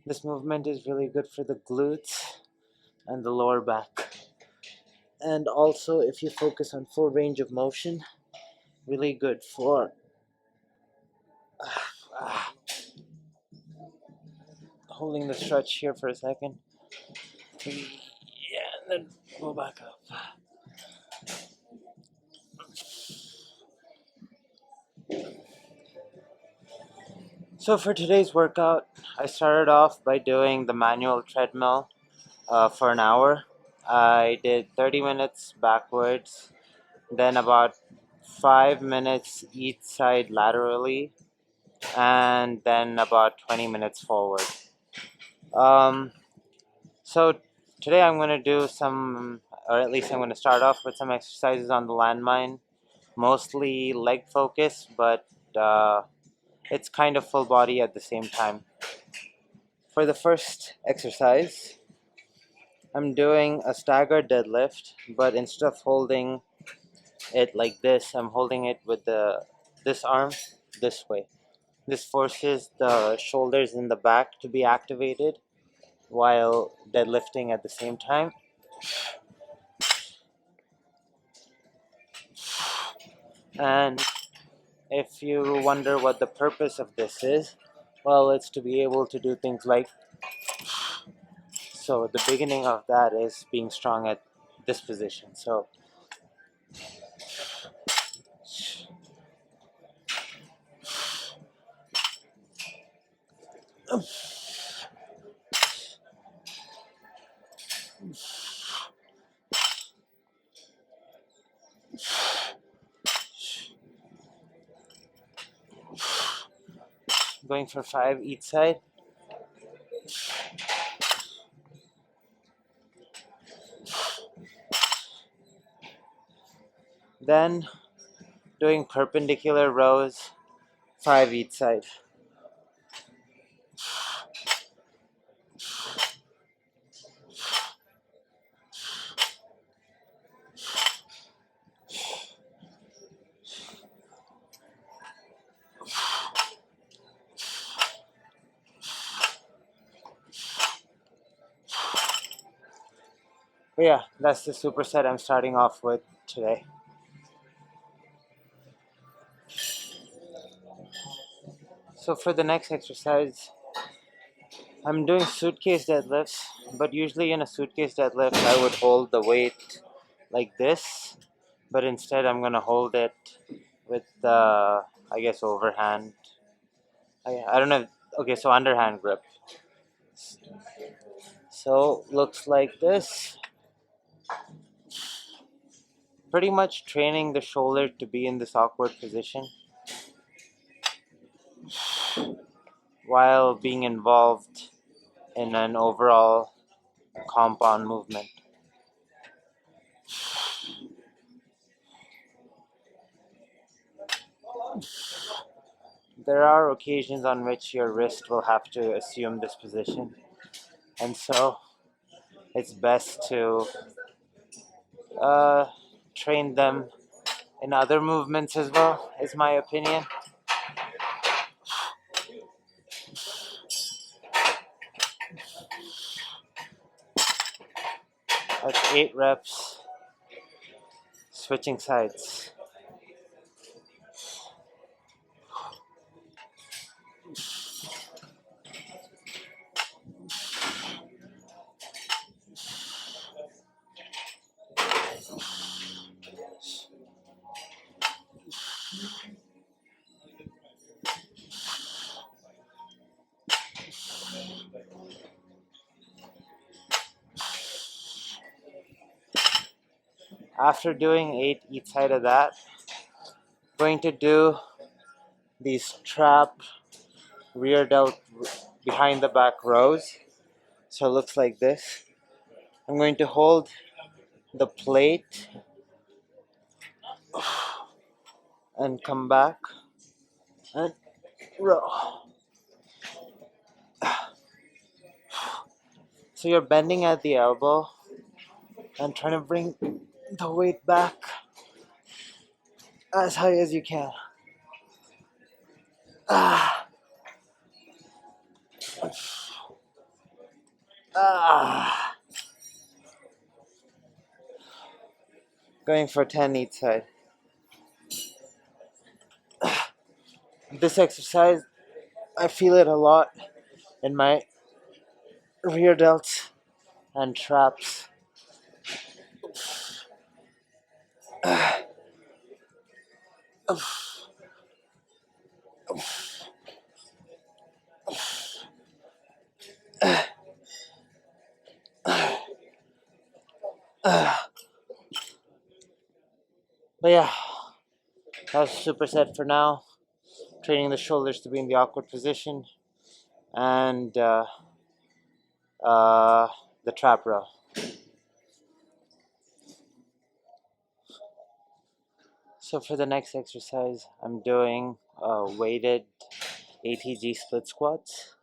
This movement is really good for the glutes and the lower back. And also, if you focus on full range of motion, really good for holding the stretch here for a second. Yeah, and then go back up. So for today's workout, I started off by doing the manual treadmill for an hour. I did 30 minutes backwards, then about 5 minutes each side laterally, and then about 20 minutes forward. So today I'm going to do some, or at least I'm going to start off with some exercises on the landmine, mostly leg focus, but it's kind of full body at the same time. For the first exercise, I'm doing a staggered deadlift, but instead of holding it like this, I'm holding it with this arm this way. This forces the shoulders in the back to be activated while deadlifting at the same time. And if you wonder what the purpose of this is, well, it's to be able to do things like, so the beginning of that is being strong at this position. So going for 5 each side. Then doing perpendicular rows, 5 each side. But yeah, that's the superset I'm starting off with today. So for the next exercise, I'm doing suitcase deadlifts, but usually in a suitcase deadlift, I would hold the weight like this, but instead I'm gonna hold it with the, I guess, overhand. I don't know. Okay, so underhand grip. So looks like this. Pretty much training the shoulder to be in this awkward position while being involved in an overall compound movement. There are occasions on which your wrist will have to assume this position, and so it's best to uh, train them in other movements as well, is my opinion. That's 8 reps, switching sides. After doing 8 each side of that, going to do these trap rear delt behind the back rows. So it looks like this. I'm going to hold the plate and come back and row. So you're bending at the elbow and trying to bring the weight back as high as you can. Going for 10 each side. This exercise, I feel it a lot in my rear delts and traps. But yeah, that's a superset for now. Training the shoulders to be in the awkward position, and the trap row. So for the next exercise, I'm doing weighted ATG split squats,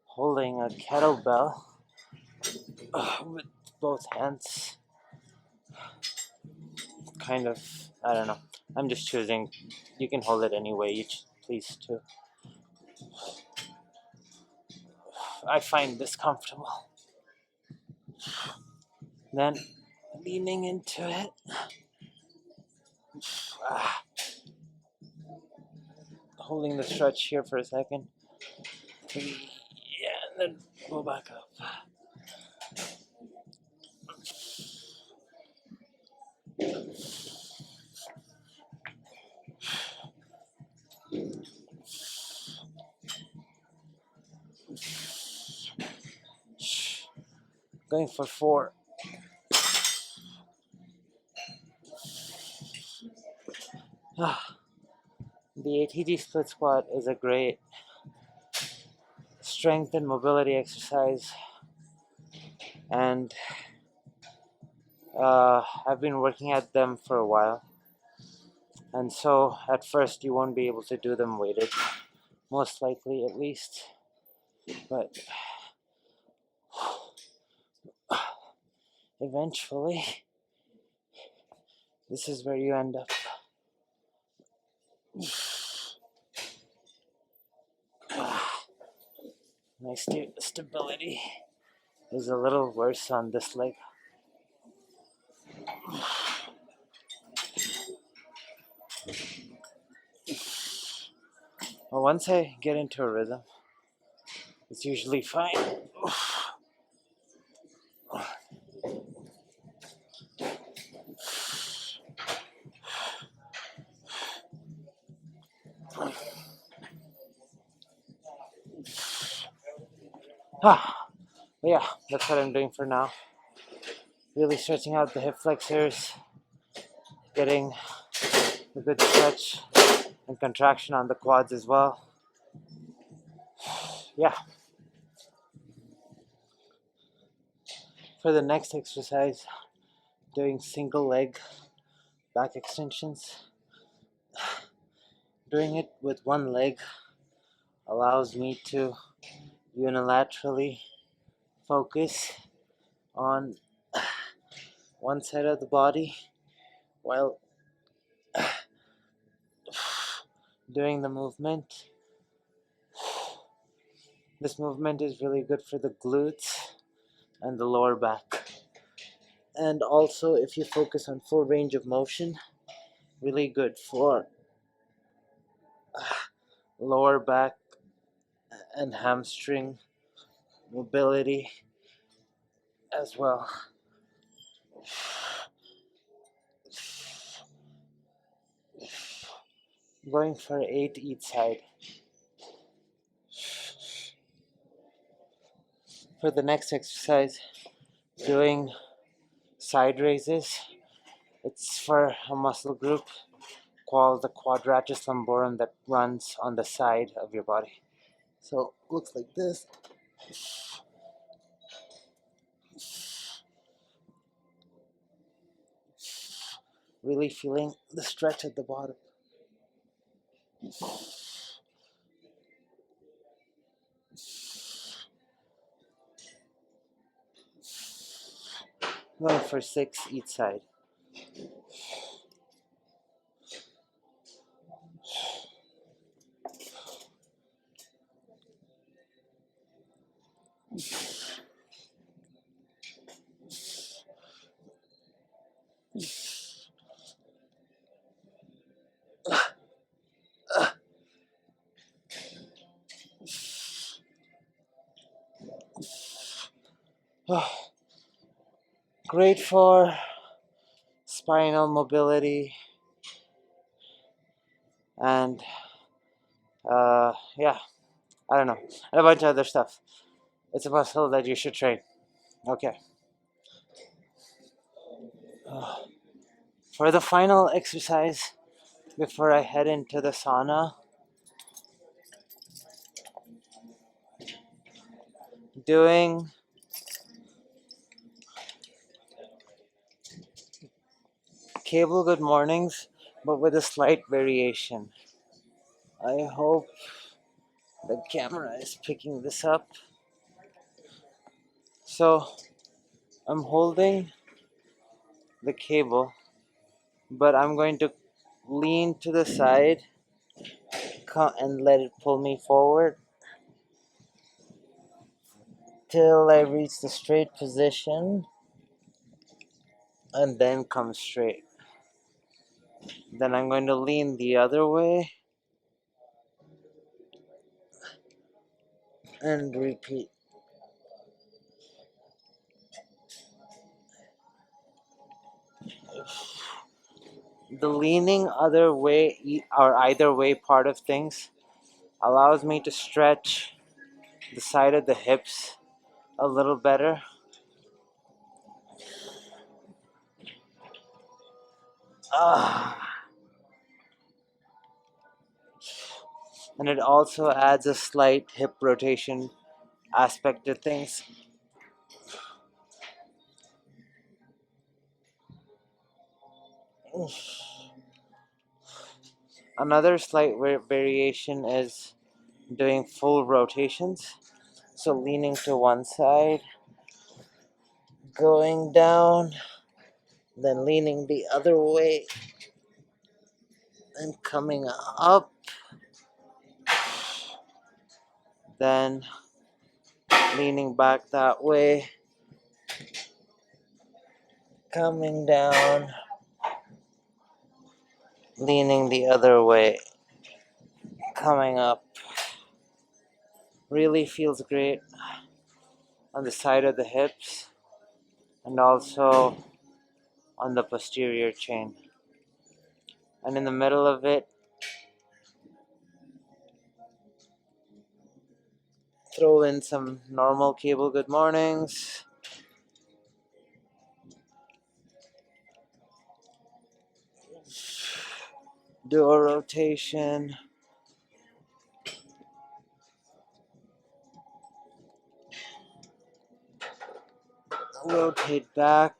holding a kettlebell with both hands. Kind of, I don't know. I'm just choosing. You can hold it any way you please to. I find this comfortable. Then leaning into it. Holding the stretch here for a second. Yeah, and then go back up. Going for 4. The ATG split squat is a great strength and mobility exercise, and I've been working at them for a while. And so at first you won't be able to do them weighted, most likely at least, but eventually this is where you end up. My stability is a little worse on this leg. Well, once I get into a rhythm, it's usually fine. But yeah, that's what I'm doing for now. Really stretching out the hip flexors, getting a good stretch and contraction on the quads as well. Yeah. For the next exercise, doing single leg back extensions. Doing it with one leg allows me to unilaterally focus on one side of the body while doing the movement. This movement is really good for the glutes and the lower back. And also, if you focus on full range of motion, really good for lower back and hamstring mobility as well. Going for 8 each side. For the next exercise, doing side raises. It's for a muscle group called the quadratus lumborum that runs on the side of your body. So it looks like this. Really feeling the stretch at the bottom. Going for 6 each side. Great for spinal mobility and yeah, I don't know, and a bunch of other stuff. It's a muscle that you should train. Okay. For the final exercise before I head into the sauna, doing cable good mornings, but with a slight variation. I hope the camera is picking this up. So I'm holding the cable, but I'm going to lean to the side and let it pull me forward till I reach the straight position and then come straight. Then I'm going to lean the other way and repeat. The leaning other way or either way part of things allows me to stretch the side of the hips a little better. And it also adds a slight hip rotation aspect to things. Another slight variation is doing full rotations. So leaning to one side, going down, then leaning the other way, and coming up, then leaning back that way, coming down, leaning the other way, coming up. Really feels great on the side of the hips and also on the posterior chain. And in the middle of it, throw in some normal cable good mornings. Do a rotation. Rotate back.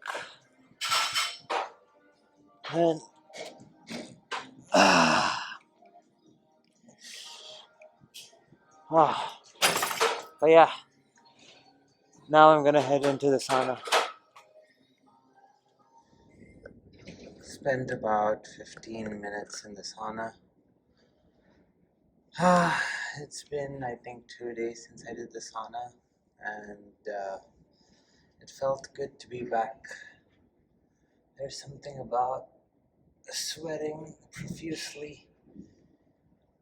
And but yeah, now I'm gonna head into the sauna. Spent about 15 minutes in the sauna. It's been, I think, 2 days since I did the sauna, and it felt good to be back. There's something about sweating profusely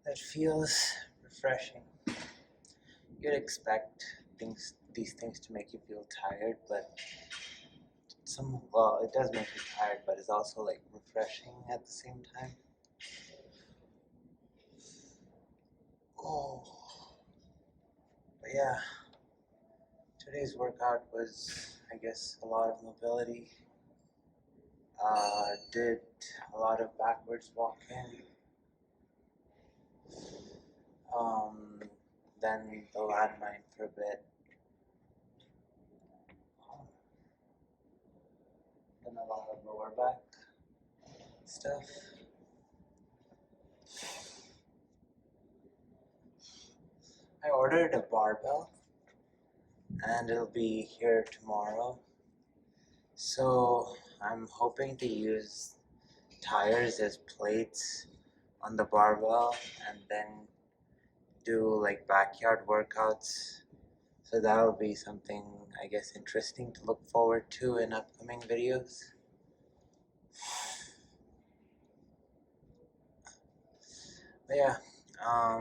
that feels refreshing. You'd expect these things to make you feel tired, but it does make you tired, but it's also like refreshing at the same time. Oh, but yeah, today's workout was, I guess, a lot of mobility. Did a lot of backwards walking. Then the landmine for a bit. Then a lot of lower back stuff. I ordered a barbell and it'll be here tomorrow. So I'm hoping to use tires as plates on the barbell and then do like backyard workouts. So that'll be something, I guess, interesting to look forward to in upcoming videos. But yeah, I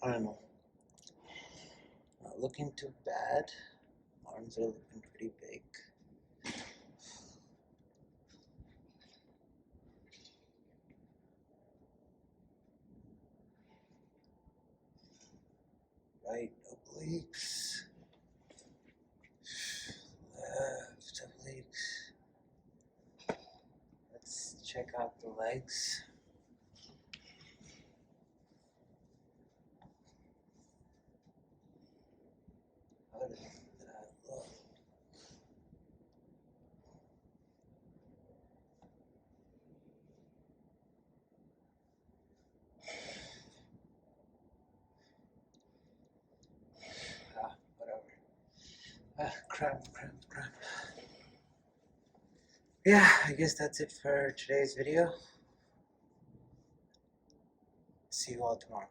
don't know. Not looking too bad. Arms are looking pretty big. Right obliques. Left obliques. Let's check out the legs. How does that look? Whatever. Cramp. Yeah, I guess that's it for today's video. See you all tomorrow.